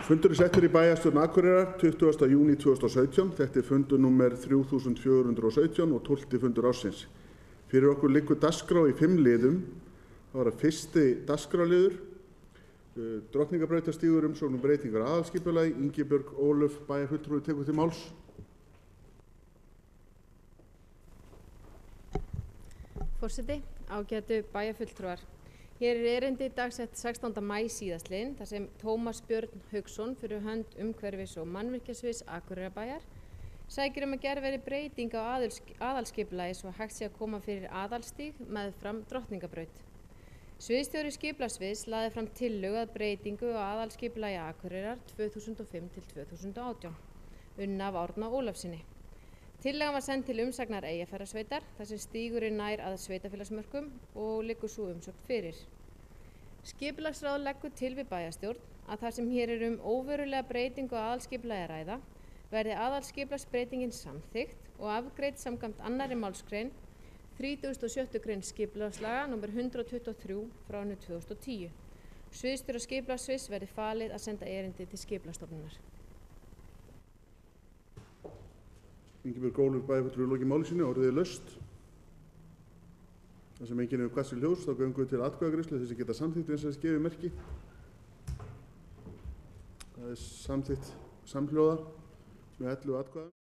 Fundur settur í bæjarstjórn Akureyrar 20. júní 2017. Þetta er fundur númer 3417 og 12. fundur ársins. Fyrir okkur liggur dagskrá í 5 liðum. Það var fyrsti dagskrárliður. Drottningabrautastígur, umsókn breytingar á aðalskipulagi. Ingibjörg Ólöf bæjarfulltrúi tekur til máls. Forseti, ágætu bæjarfulltrúar. Hér er erindi dagsett 16. maí síðastliðinn þar sem Tómas Björn Hauksson fyrir hönd umhverfis- og mannvirkjasviðs Akureyrarbæjar sækir að gerð verði breyting á aðalskipulagi svo hægt sé að koma fyrir aðalstíg meðfram Drottningabraut. Sviðsstjóri skipulagssviðs lagði fram tillögu að breytingu á aðalskipulagi Akureyrar 2005 til 2018, unna af Árna Ólafssyni. Tillagan var send til umsagnar Eyjafjarðarsveitar þar sem stígurinn nær að sveitarfélagsmörkum og liggur sú umsögn fyrir. Skipulagsráð leggur til við bæjarstjórn að þar sem hér er óverulega breytingu á aðalskipulagi að ræða verði aðalskipulagsbreytingin samþykkt og afgreidd samkvæmt 2. málsgrein 37. grein skipulagslaga nr. 123 frá árinu 2010. Sviðsstjóra skipulagssviðs verði falið að senda erindi til Skipulagsstofnunar. Ingibjörg Ólöf bæjarfulltrúi lokið máli sínu, orðið er laust. Það sem enginn hefur hvasst í ljós, þá göngum við til atkvæðagreiðslu þess að geta samþykkt eins og þess gefið merki. Það er samþykkt samhljóða með 11 atkvæðum.